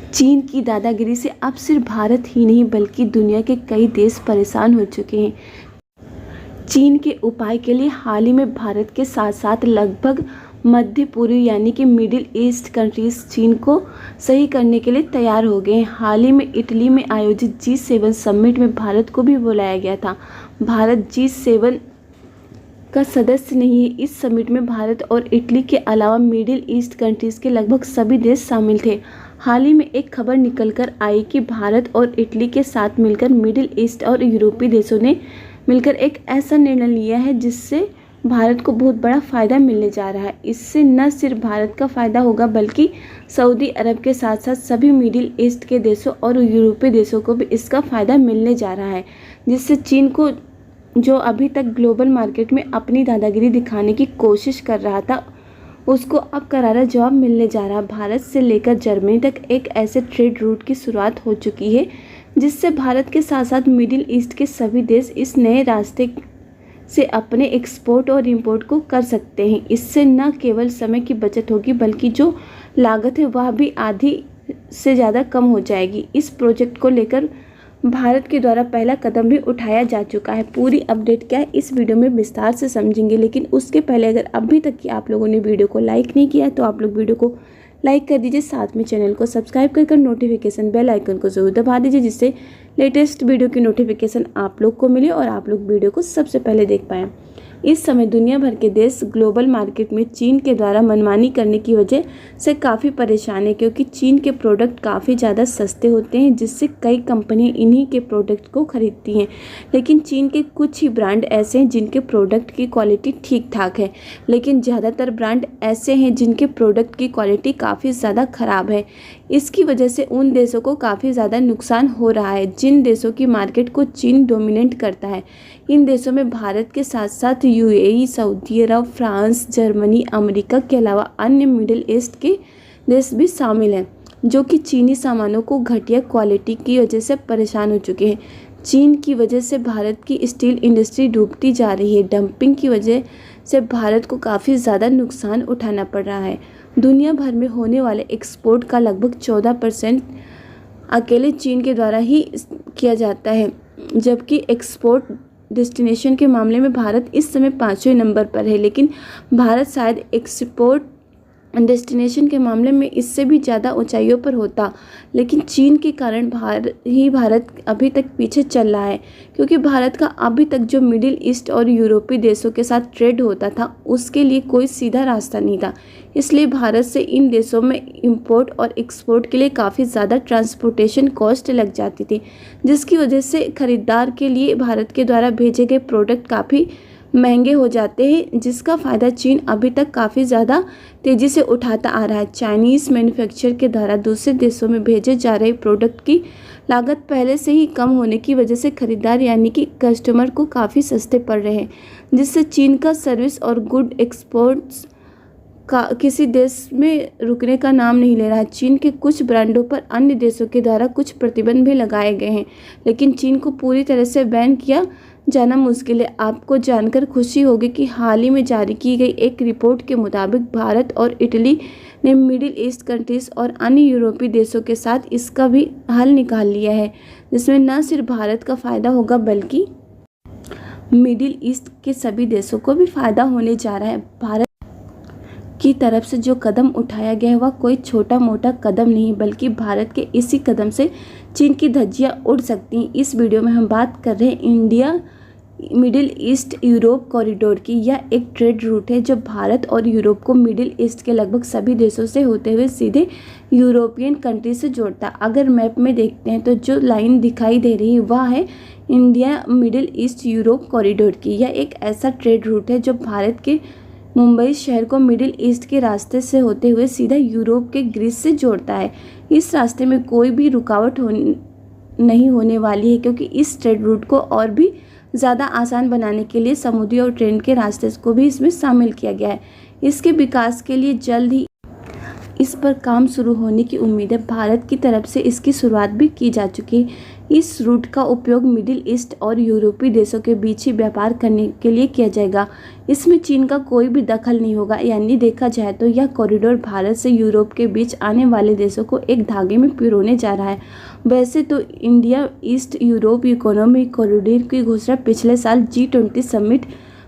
चीन की दादागिरी से अब सिर्फ भारत ही नहीं बल्कि दुनिया के कई देश परेशान हो चुके हैं। चीन के उपाय के लिए हाल ही में भारत के साथ साथ लगभग मध्य पूर्व यानी कि मिडिल ईस्ट कंट्रीज चीन को सही करने के लिए तैयार हो गए हैं। हाल ही में इटली में आयोजित G7 समिट में भारत को भी बुलाया गया था। भारत G7 का सदस्य नहीं है। इस समिट में भारत और इटली के अलावा मिडिल ईस्ट कंट्रीज के लगभग सभी देश शामिल थे। हाल ही में एक खबर निकलकर आई कि भारत और इटली के साथ मिलकर मिडिल ईस्ट और यूरोपीय देशों ने मिलकर एक ऐसा निर्णय लिया है जिससे भारत को बहुत बड़ा फ़ायदा मिलने जा रहा है। इससे न सिर्फ भारत का फ़ायदा होगा बल्कि सऊदी अरब के साथ साथ सभी मिडिल ईस्ट के देशों और यूरोपीय देशों को भी इसका फ़ायदा मिलने जा रहा है, जिससे चीन को जो अभी तक ग्लोबल मार्केट में अपनी दादागिरी दिखाने की कोशिश कर रहा था उसको अब करारा जवाब मिलने जा रहा है। भारत से लेकर जर्मनी तक एक ऐसे ट्रेड रूट की शुरुआत हो चुकी है जिससे भारत के साथ साथ मिडिल ईस्ट के सभी देश इस नए रास्ते से अपने एक्सपोर्ट और इंपोर्ट को कर सकते हैं। इससे न केवल समय की बचत होगी बल्कि जो लागत है वह भी आधी से ज़्यादा कम हो जाएगी। इस प्रोजेक्ट को लेकर भारत के द्वारा पहला कदम भी उठाया जा चुका है। पूरी अपडेट क्या है इस वीडियो में विस्तार से समझेंगे, लेकिन उसके पहले अगर अभी तक कि आप लोगों ने वीडियो को लाइक नहीं किया है तो आप लोग वीडियो को लाइक कर दीजिए, साथ में चैनल को सब्सक्राइब कर नोटिफिकेशन बेल आइकन को ज़रूर दबा दीजिए जिससे लेटेस्ट वीडियो की नोटिफिकेशन आप लोग को मिले और आप लोग वीडियो को सबसे पहले देख पाएँ। इस समय दुनिया भर के देश ग्लोबल मार्केट में चीन के द्वारा मनमानी करने की वजह से काफ़ी परेशान है, क्योंकि चीन के प्रोडक्ट काफ़ी ज़्यादा सस्ते होते हैं जिससे कई कंपनियां इन्हीं के प्रोडक्ट को खरीदती हैं। लेकिन चीन के कुछ ही ब्रांड ऐसे हैं जिनके प्रोडक्ट की क्वालिटी ठीक ठाक है, लेकिन ज़्यादातर ब्रांड ऐसे हैं जिनके प्रोडक्ट की क्वालिटी काफ़ी ज़्यादा ख़राब है। इसकी वजह से उन देशों को काफ़ी ज़्यादा नुकसान हो रहा है जिन देशों की मार्केट को चीन डोमिनेट करता है। इन देशों में भारत के साथ साथ UAE, सऊदी अरब, फ्रांस, जर्मनी, अमेरिका के अलावा अन्य मिडिल ईस्ट के देश भी शामिल हैं जो कि चीनी सामानों को घटिया क्वालिटी की वजह से परेशान हो चुके हैं। चीन की वजह से भारत की स्टील इंडस्ट्री डूबती जा रही है। डंपिंग की वजह से भारत को काफ़ी ज़्यादा नुकसान उठाना पड़ रहा है। दुनिया भर में होने वाले एक्सपोर्ट का लगभग 14% अकेले चीन के द्वारा ही किया जाता है, जबकि एक्सपोर्ट डेस्टिनेशन के मामले में भारत इस समय 5वें नंबर पर है। लेकिन भारत शायद एक्सपोर्ट डेस्टिनेशन के मामले में इससे भी ज़्यादा ऊंचाइयों पर होता, लेकिन चीन के कारण भारत अभी तक पीछे चल रहा है, क्योंकि भारत का अभी तक जो मिडिल ईस्ट और यूरोपीय देशों के साथ ट्रेड होता था उसके लिए कोई सीधा रास्ता नहीं था। इसलिए भारत से इन देशों में इंपोर्ट और एक्सपोर्ट के लिए काफ़ी ज़्यादा ट्रांसपोर्टेशन कॉस्ट लग जाती थी, जिसकी वजह से खरीदार के लिए भारत के द्वारा भेजे गए प्रोडक्ट काफ़ी महंगे हो जाते हैं, जिसका फ़ायदा चीन अभी तक काफ़ी ज़्यादा तेज़ी से उठाता आ रहा है। चाइनीज़ मैन्युफैक्चरर के द्वारा दूसरे देशों में भेजे जा रहे प्रोडक्ट की लागत पहले से ही कम होने की वजह से खरीदार यानी कि कस्टमर को काफ़ी सस्ते पड़ रहे हैं, जिससे चीन का सर्विस और गुड एक्सपोर्ट्स का किसी देश में रुकने का नाम नहीं ले रहा है। चीन के कुछ ब्रांडों पर अन्य देशों के द्वारा कुछ प्रतिबंध भी लगाए गए हैं, लेकिन चीन को पूरी तरह से बैन किया जाना मुश्किल है। आपको जानकर खुशी होगी कि हाल ही में जारी की गई एक रिपोर्ट के मुताबिक भारत और इटली ने मिडिल ईस्ट कंट्रीज और अन्य यूरोपीय देशों के साथ इसका भी हल निकाल लिया है, जिसमें न सिर्फ भारत का फ़ायदा होगा बल्कि मिडिल ईस्ट के सभी देशों को भी फ़ायदा होने जा रहा है। भारत की तरफ से जो कदम उठाया गया है वह कोई छोटा मोटा कदम नहीं, बल्कि भारत के इसी कदम से चीन की धज्जियां उड़ सकती हैं। इस वीडियो में हम बात कर रहे हैं India middle east Europe corridor की। यह एक ट्रेड रूट है जो भारत और यूरोप को मिडिल ईस्ट के लगभग सभी देशों से होते हुए सीधे यूरोपियन कंट्री से जोड़ता है। अगर मैप में देखते हैं तो जो लाइन दिखाई दे रही है वह है India middle east Europe corridor की। यह एक ऐसा ट्रेड रूट है जो भारत के मुंबई शहर को मिडिल ईस्ट के रास्ते से होते हुए सीधा यूरोप के ग्रीस से जोड़ता है। इस रास्ते में कोई भी रुकावट नहीं होने वाली है, क्योंकि इस ट्रेड रूट को और भी ज़्यादा आसान बनाने के लिए समुद्री और ट्रेन के रास्ते को भी इसमें शामिल किया गया है। इसके विकास के लिए जल्द ही इस पर काम शुरू होने की उम्मीद है। भारत की तरफ से इसकी शुरुआत भी की जा चुकी है। इस रूट का उपयोग मिडिल ईस्ट और यूरोपीय देशों के बीच ही व्यापार करने के लिए किया जाएगा। इसमें चीन का कोई भी दखल नहीं होगा, यानी देखा जाए तो यह कॉरिडोर भारत से यूरोप के बीच आने वाले देशों को एक धागे में पिरोने जा रहा है। वैसे तो India east Europe economic corridor की घोषणा पिछले साल G20 समिट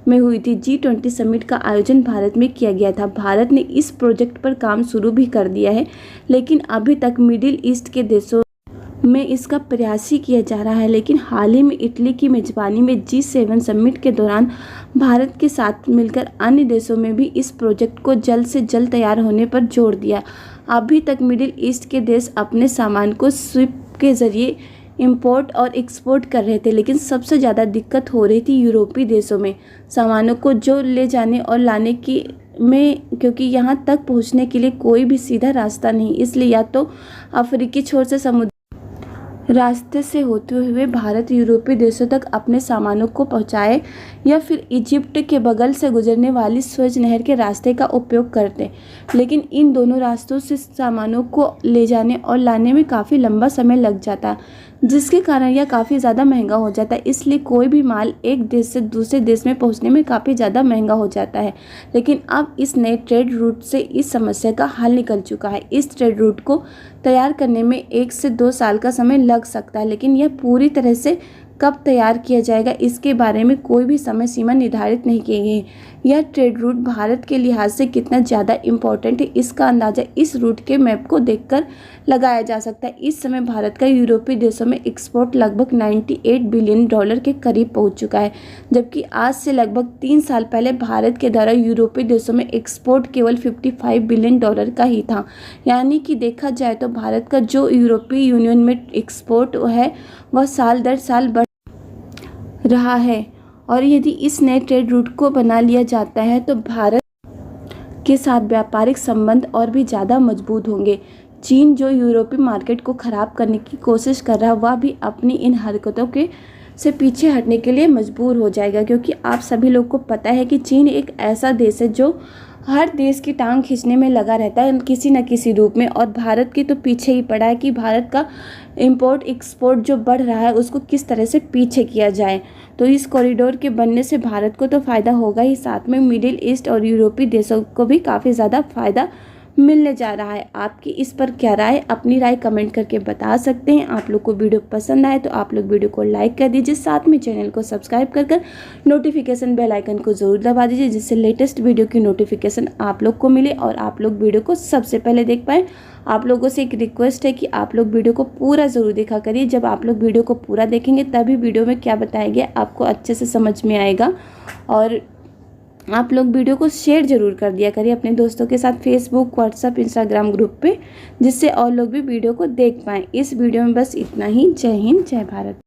में हुई थी। G20 समिट का आयोजन भारत में किया गया था। भारत ने इस प्रोजेक्ट पर काम शुरू भी कर दिया है, लेकिन अभी तक मिडिल ईस्ट के देशों में इसका प्रयास ही किया जा रहा है। लेकिन हाल ही में इटली की मेजबानी में G7 समिट के दौरान भारत के साथ मिलकर अन्य देशों में भी इस प्रोजेक्ट को जल्द से जल्द तैयार होने पर जोर दिया। अभी तक मिडिल ईस्ट के देश अपने सामान को स्विफ्ट के जरिए इंपोर्ट और एक्सपोर्ट कर रहे थे, लेकिन सबसे ज़्यादा दिक्कत हो रही थी यूरोपीय देशों में सामानों को जो ले जाने और लाने की में, क्योंकि यहाँ तक पहुँचने के लिए कोई भी सीधा रास्ता नहीं। इसलिए या तो अफ्रीकी छोर से समुद्र रास्ते से होते हुए भारत यूरोपीय देशों तक अपने सामानों को पहुंचाए, या फिर इजिप्ट के बगल से गुजरने वाली स्वेज नहर के रास्ते का उपयोग करते। लेकिन इन दोनों रास्तों से सामानों को ले जाने और लाने में काफ़ी लंबा समय लग जाता, जिसके कारण यह काफ़ी ज़्यादा महंगा हो जाता है। इसलिए कोई भी माल एक देश से दूसरे देश में पहुंचने में काफ़ी ज़्यादा महंगा हो जाता है। लेकिन अब इस नए ट्रेड रूट से इस समस्या का हल निकल चुका है। इस ट्रेड रूट को तैयार करने में 1 से 2 साल का समय लग सकता है, लेकिन यह पूरी तरह से कब तैयार किया जाएगा इसके बारे में कोई भी समय सीमा निर्धारित नहीं की गई है। यह ट्रेड रूट भारत के लिहाज से कितना ज़्यादा इम्पोर्टेंट है, इसका अंदाज़ा इस रूट के मैप को देखकर लगाया जा सकता है। इस समय भारत का यूरोपीय देशों में एक्सपोर्ट लगभग $98 बिलियन के करीब पहुंच चुका है, जबकि आज से लगभग 3 साल पहले भारत के द्वारा यूरोपीय देशों में एक्सपोर्ट केवल $55 बिलियन का ही था। यानी कि देखा जाए तो भारत का जो यूरोपीय यूनियन में एक्सपोर्ट है वह साल दर साल बढ़ रहा है। और यदि इस नए ट्रेड रूट को बना लिया जाता है तो भारत के साथ व्यापारिक संबंध और भी ज़्यादा मजबूत होंगे। चीन जो यूरोपीय मार्केट को ख़राब करने की कोशिश कर रहा है, वह भी अपनी इन हरकतों के से पीछे हटने के लिए मजबूर हो जाएगा, क्योंकि आप सभी लोग को पता है कि चीन एक ऐसा देश है जो हर देश की टांग खींचने में लगा रहता है किसी न किसी रूप में। और भारत की तो पीछे ही पड़ा है कि भारत का इंपोर्ट एक्सपोर्ट जो बढ़ रहा है उसको किस तरह से पीछे किया जाए। तो इस कॉरिडोर के बनने से भारत को तो फ़ायदा होगा ही, साथ में मिडिल ईस्ट और यूरोपीय देशों को भी काफ़ी ज़्यादा फ़ायदा मिलने जा रहा है। आपकी इस पर क्या राय, अपनी राय कमेंट करके बता सकते हैं। आप लोग को वीडियो पसंद आए तो आप लोग वीडियो को लाइक कर दीजिए, साथ में चैनल को सब्सक्राइब कर नोटिफिकेशन बेल आइकन को ज़रूर दबा दीजिए, जिससे लेटेस्ट वीडियो की नोटिफिकेशन आप लोग को मिले और आप लोग वीडियो को सबसे पहले देख पाएँ। आप लोगों से एक रिक्वेस्ट है कि आप लोग वीडियो को पूरा ज़रूर देखा करिए। जब आप लोग वीडियो को पूरा देखेंगे तभी वीडियो में क्या बताया गया आपको अच्छे से समझ में आएगा। और आप लोग वीडियो को शेयर ज़रूर कर दिया करिए अपने दोस्तों के साथ फेसबुक, व्हाट्सएप, इंस्टाग्राम ग्रुप पे, जिससे और लोग भी वीडियो को देख पाएँ। इस वीडियो में बस इतना ही। जय हिंद, जय भारत।